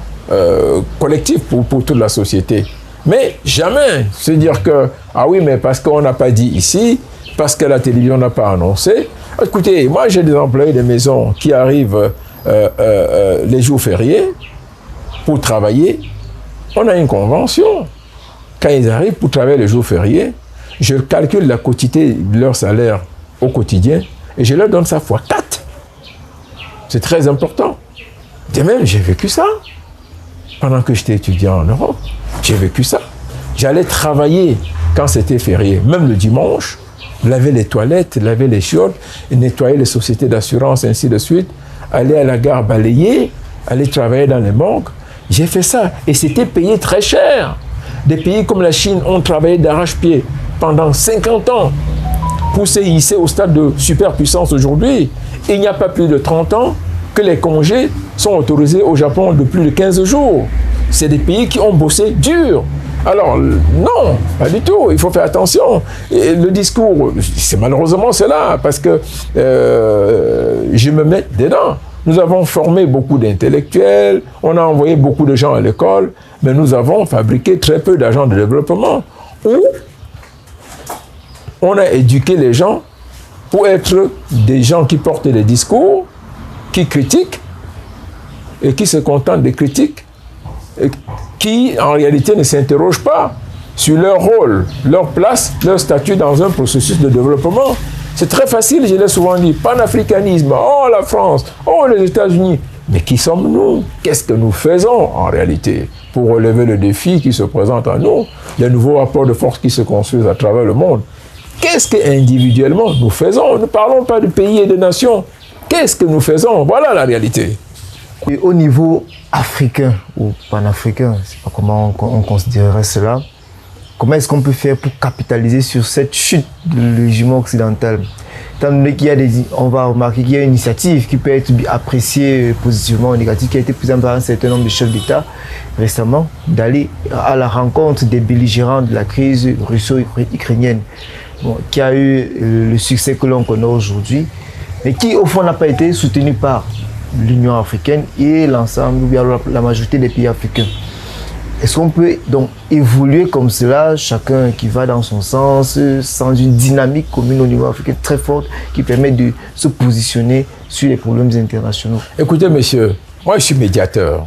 collectif pour toute la société. Mais jamais se dire que, ah oui, mais parce qu'on n'a pas dit ici, parce que la télévision n'a pas annoncé. Écoutez, moi j'ai des employés de maison qui arrivent les jours fériés pour travailler. On a une convention. Quand ils arrivent pour travailler les jours fériés, je calcule la quotité de leur salaire au quotidien et je leur donne ça fois 4. C'est très important. Et même, j'ai vécu ça. Pendant que j'étais étudiant en Europe, j'ai vécu ça. J'allais travailler quand c'était férié, même le dimanche, laver les toilettes, laver les chiottes, nettoyer les sociétés d'assurance, ainsi de suite, aller à la gare balayer, aller travailler dans les morgues. J'ai fait ça et c'était payé très cher. Des pays comme la Chine ont travaillé d'arrache-pied pendant 50 ans pour se hisser au stade de superpuissance aujourd'hui. Il n'y a pas plus de 30 ans que les congés sont autorisés au Japon de plus de 15 jours. C'est des pays qui ont bossé dur. Alors, non, pas du tout, il faut faire attention. Et le discours, malheureusement c'est là, parce que je me mets dedans. Nous avons formé beaucoup d'intellectuels, on a envoyé beaucoup de gens à l'école, mais nous avons fabriqué très peu d'agents de développement, où on a éduqué les gens pour être des gens qui portent des discours, qui critiquent, et qui se contentent des critiques, et qui en réalité ne s'interrogent pas sur leur rôle, leur place, leur statut dans un processus de développement. C'est très facile, je l'ai souvent dit, panafricanisme, oh la France, oh les États-Unis. Mais qui sommes-nous? Qu'est-ce que nous faisons en réalité pour relever le défi qui se présente à nous, les nouveaux rapports de force qui se construisent à travers le monde? Qu'est-ce que individuellement nous faisons? Ne parlons pas de pays et de nations. Qu'est-ce que nous faisons? Voilà la réalité. Et au niveau africain ou panafricain, je ne sais pas comment on considérerait cela, comment est-ce qu'on peut faire pour capitaliser sur cette chute de l'hégémonie occidentale? Étant donné qu'il y a on va remarquer qu'il y a une initiative qui peut être appréciée positivement ou négativement, qui a été prise par un certain nombre de chefs d'État récemment, d'aller à la rencontre des belligérants de la crise russo-ukrainienne, qui a eu le succès que l'on connaît aujourd'hui, mais qui au fond n'a pas été soutenu par l'Union africaine et l'ensemble, ou bien la majorité des pays africains. Est-ce qu'on peut donc évoluer comme cela, chacun qui va dans son sens, sans une dynamique commune au niveau africain très forte qui permet de se positionner sur les problèmes internationaux? Écoutez, monsieur, moi je suis médiateur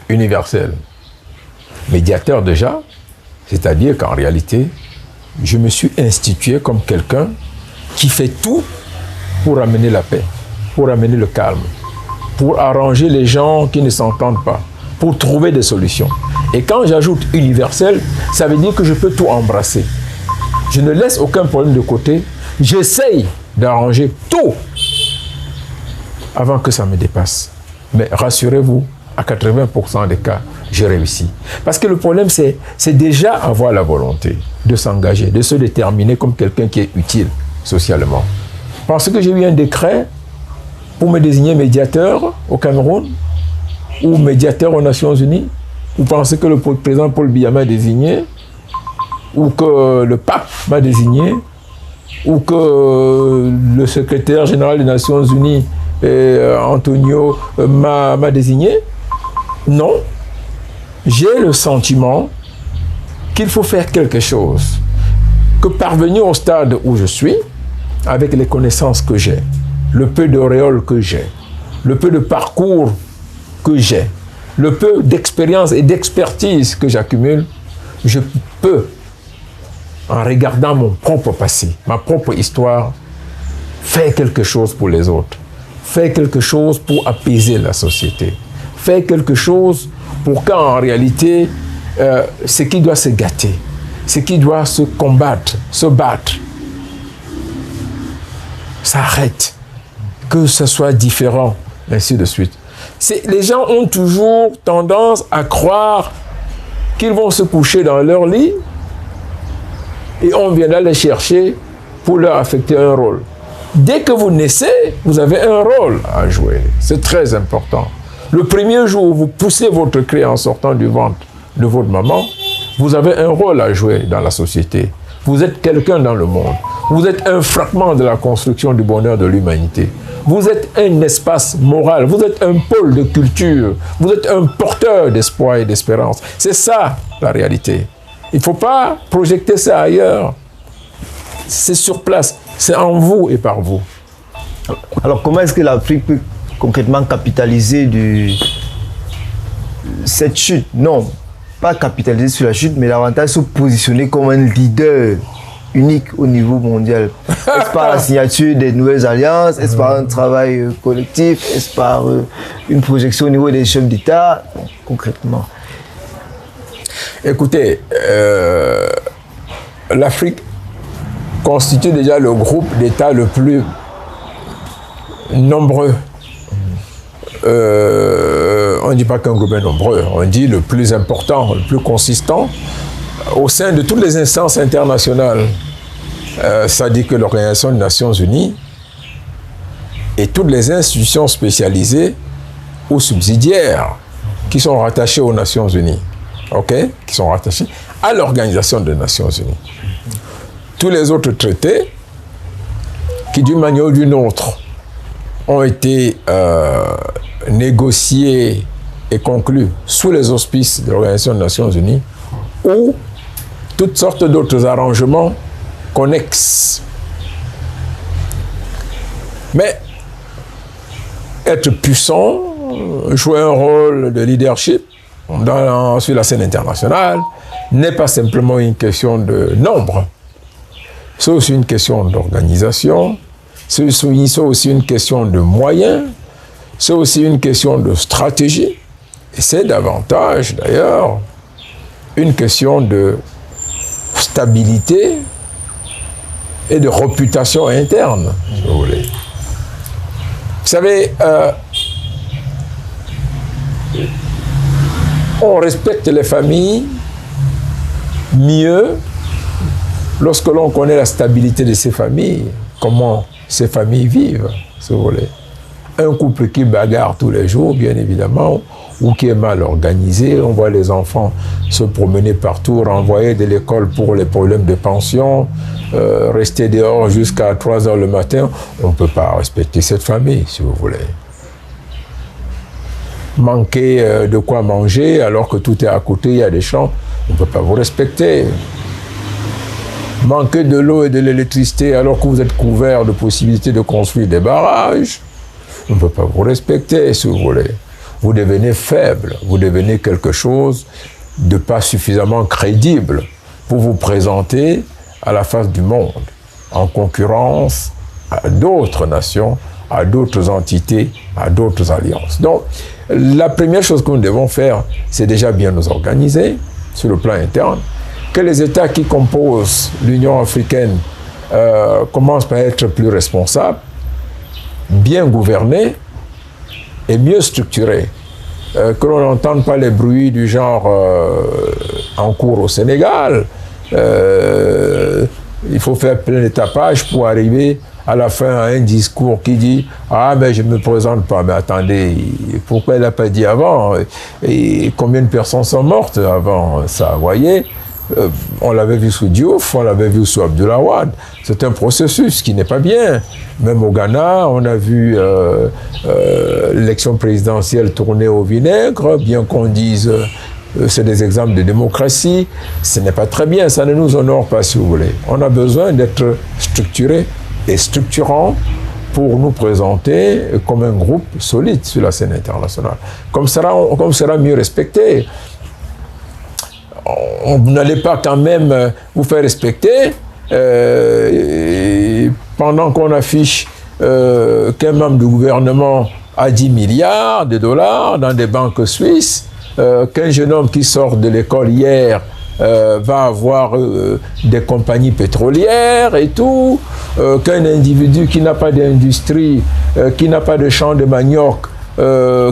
universel. Médiateur déjà, C'est-à-dire qu'en réalité, je me suis institué comme quelqu'un qui fait tout pour amener la paix, pour amener le calme, pour arranger les gens qui ne s'entendent pas, pour trouver des solutions. Et quand j'ajoute universel, ça veut dire que je peux tout embrasser. Je ne laisse aucun problème de côté. J'essaye d'arranger tout avant que ça me dépasse. Mais rassurez-vous, à 80% des cas, j'ai réussi. Parce que le problème, c'est déjà avoir la volonté de s'engager, de se déterminer comme quelqu'un qui est utile socialement. Parce que j'ai eu un décret pour me désigner médiateur au Cameroun ou médiateur aux Nations Unies. Vous pensez que le président Paul Biya m'a désigné, ou que le pape m'a désigné, ou que le secrétaire général des Nations Unies, Antonio, m'a désigné? Non. J'ai le sentiment qu'il faut faire quelque chose, que parvenir au stade où je suis, avec les connaissances que j'ai, le peu d'auréole que j'ai, le peu de parcours que j'ai, le peu d'expérience et d'expertise que j'accumule, je peux, en regardant mon propre passé, ma propre histoire, faire quelque chose pour les autres, faire quelque chose pour apaiser la société, faire quelque chose pour qu'en réalité, ce qui doit se gâter, ce qui doit se combattre, se battre, s'arrête, que ce soit différent, ainsi de suite. Les gens ont toujours tendance à croire qu'ils vont se coucher dans leur lit et on viendra les chercher pour leur affecter un rôle. Dès que vous naissez, vous avez un rôle à jouer. C'est très important. Le premier jour où vous poussez votre cri en sortant du ventre de votre maman, vous avez un rôle à jouer dans la société. Vous êtes quelqu'un dans le monde. Vous êtes un fragment de la construction du bonheur de l'humanité. Vous êtes un espace moral. Vous êtes un pôle de culture. Vous êtes un porteur d'espoir et d'espérance. C'est ça, la réalité. Il ne faut pas projeter ça ailleurs. C'est sur place. C'est en vous et par vous. Alors, comment est-ce que l'Afrique peut concrètement capitaliser cette chute? Non, pas capitaliser sur la chute, mais davantage se positionner comme un leader unique au niveau mondial. Est-ce par la signature des nouvelles alliances? Est-ce par un travail collectif? Est-ce par une projection au niveau des chefs d'État? Concrètement. Écoutez, l'Afrique constitue déjà le groupe d'États le plus nombreux. On ne dit pas qu'un groupe est nombreux, on dit le plus important, le plus consistant au sein de toutes les instances internationales. Ça dit que l'Organisation des Nations Unies et toutes les institutions spécialisées ou subsidiaires qui sont rattachées aux Nations Unies, qui sont rattachées à l'Organisation des Nations Unies. Tous les autres traités qui, d'une manière ou d'une autre, ont été négociés et conclus sous les auspices de l'Organisation des Nations Unies ou toutes sortes d'autres arrangements connexes. Mais être puissant, jouer un rôle de leadership sur la scène internationale n'est pas simplement une question de nombre. C'est aussi une question d'organisation, c'est aussi une question de moyens, c'est aussi une question de stratégie. Et c'est davantage, d'ailleurs, une question de stabilité et de réputation interne, si vous voulez. Vous savez, on respecte les familles mieux lorsque l'on connaît la stabilité de ces familles, comment ces familles vivent, si vous voulez. Un couple qui bagarre tous les jours, bien évidemment, ou qui est mal organisé, on voit les enfants se promener partout, renvoyer de l'école pour les problèmes de pension, rester dehors jusqu'à 3 heures le matin, on ne peut pas respecter cette famille, si vous voulez. Manquer de quoi manger alors que tout est à côté, il y a des champs, on ne peut pas vous respecter. Manquer de l'eau et de l'électricité alors que vous êtes couvert de possibilités de construire des barrages, on ne peut pas vous respecter, si vous voulez. Vous devenez faible, vous devenez quelque chose de pas suffisamment crédible pour vous présenter à la face du monde, en concurrence à d'autres nations, à d'autres entités, à d'autres alliances. Donc, la première chose que nous devons faire, c'est déjà bien nous organiser sur le plan interne, que les États qui composent l'Union africaine commencent par être plus responsables, bien gouvernés et mieux structurés. Que l'on n'entende pas les bruits du genre en cours au Sénégal. Il faut faire plein de tapages pour arriver à la fin à un discours qui dit « Ah, mais je ne me présente pas. » Mais attendez, pourquoi elle n'a pas dit avant? Et combien de personnes sont mortes avant ça? Vous voyez, on l'avait vu sous Diouf, on l'avait vu sous Abdoulaye Wade. C'est un processus qui n'est pas bien. Même au Ghana, on a vu l'élection présidentielle tourner au vinaigre, bien qu'on dise c'est des exemples de démocratie. Ce n'est pas très bien, ça ne nous honore pas, si vous voulez. On a besoin d'être structuré et structurant pour nous présenter comme un groupe solide sur la scène internationale. Comme sera mieux respecté. Vous n'allez pas quand même vous faire respecter pendant qu'on affiche qu'un membre du gouvernement a 10 milliards de dollars dans des banques suisses, qu'un jeune homme qui sort de l'école hier va avoir des compagnies pétrolières et tout, qu'un individu qui n'a pas d'industrie, qui n'a pas de champ de manioc,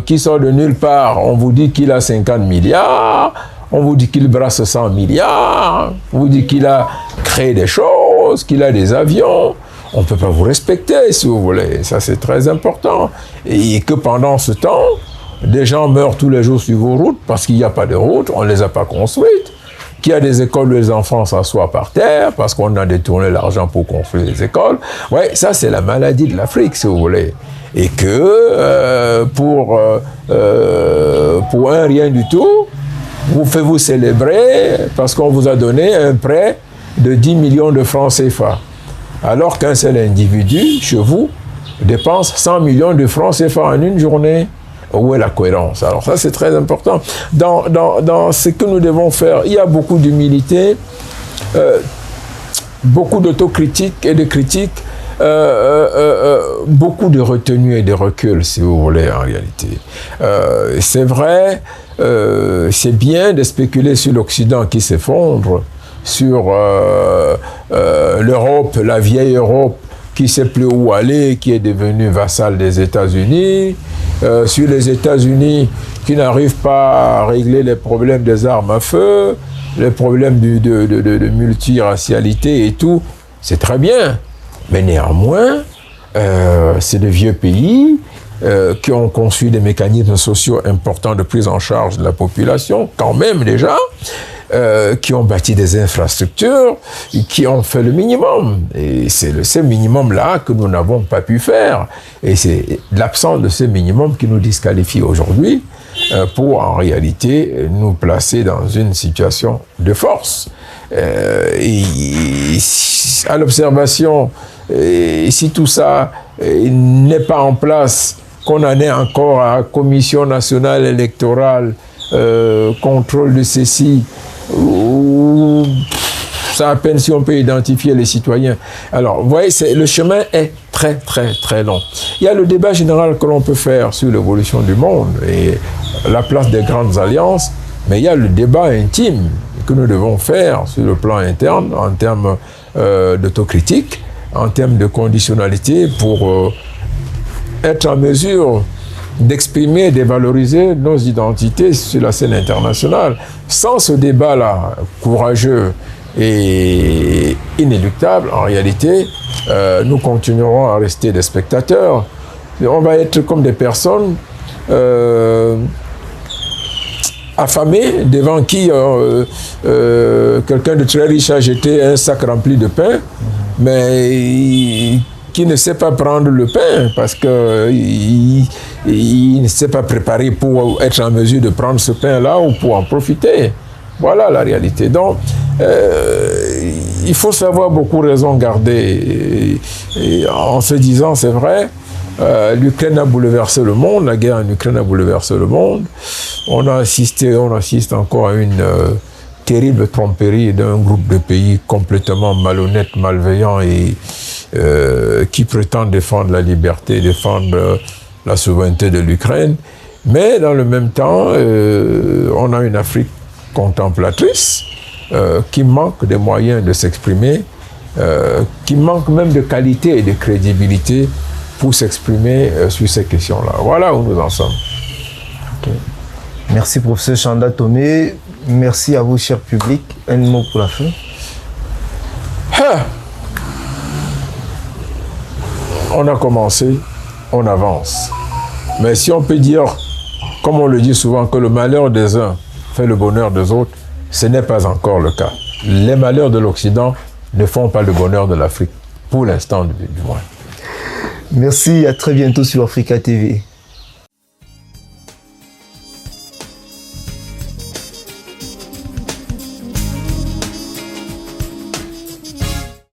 qui sort de nulle part, on vous dit qu'il a 50 milliards, on vous dit qu'il brasse 100 milliards, on vous dit qu'il a créé des choses, qu'il a des avions. On ne peut pas vous respecter, si vous voulez. Ça, c'est très important. Et que pendant ce temps, des gens meurent tous les jours sur vos routes parce qu'il n'y a pas de route, on ne les a pas construites. Qu'il y a des écoles où les enfants s'assoient par terre parce qu'on a détourné l'argent pour construire les écoles. Ouais, ça, c'est la maladie de l'Afrique, si vous voulez. Et que pour un rien du tout, vous célébrer parce qu'on vous a donné un prêt de 10 millions de francs CFA. Alors qu'un seul individu, chez vous, dépense 100 millions de francs CFA en une journée. Où est la cohérence? Alors ça, c'est très important. Dans ce que nous devons faire, il y a beaucoup d'humilité, beaucoup d'autocritique et de critique, beaucoup de retenue et de recul, si vous voulez, en réalité. C'est vrai, c'est bien de spéculer sur l'Occident qui s'effondre, sur l'Europe, la vieille Europe, qui ne sait plus où aller, qui est devenue vassale des États-Unis, sur les États-Unis qui n'arrivent pas à régler les problèmes des armes à feu, les problèmes de multiracialité et tout. C'est très bien. Mais néanmoins, c'est de vieux pays qui ont conçu des mécanismes sociaux importants de prise en charge de la population, quand même déjà, qui ont bâti des infrastructures, qui ont fait le minimum. Et c'est ce minimum-là que nous n'avons pas pu faire. Et c'est l'absence de ce minimum qui nous disqualifie aujourd'hui pour, en réalité, nous placer dans une situation de force. Et à l'observation, si tout ça n'est pas en place, qu'on en est encore à la Commission nationale électorale, contrôle de ceci, c'est à peine si on peut identifier les citoyens. Alors, vous voyez, le chemin est très, très, très long. Il y a le débat général que l'on peut faire sur l'évolution du monde et la place des grandes alliances, mais il y a le débat intime que nous devons faire sur le plan interne, en termes d'autocritique, en termes de conditionnalité, pour être en mesure d'exprimer et de valoriser nos identités sur la scène internationale. Sans ce débat-là, courageux et inéluctable, en réalité, nous continuerons à rester des spectateurs. On va être comme des personnes affamées, devant qui quelqu'un de très riche a jeté un sac rempli de pain, mais qui ne sait pas prendre le pain parce qu'il ne s'est pas préparé pour être en mesure de prendre ce pain-là ou pour en profiter. Voilà la réalité. Donc, il faut savoir beaucoup raison garder. Et en se disant, c'est vrai, l'Ukraine a bouleversé le monde, la guerre en Ukraine a bouleversé le monde. On assiste encore à une terrible tromperie d'un groupe de pays complètement malhonnêtes, malveillants et qui prétendent défendre la liberté, défendre la souveraineté de l'Ukraine. Mais dans le même temps, on a une Afrique contemplatrice qui manque des moyens de s'exprimer, qui manque même de qualité et de crédibilité pour s'exprimer sur ces questions-là. Voilà où nous en sommes. Okay. Merci, professeur Chanda Tomé. Merci à vous, cher public. Un mot pour la fin. On a commencé, on avance. Mais si on peut dire, comme on le dit souvent, que le malheur des uns fait le bonheur des autres, ce n'est pas encore le cas. Les malheurs de l'Occident ne font pas le bonheur de l'Afrique, pour l'instant du moins. Merci, à très bientôt sur Africa TV.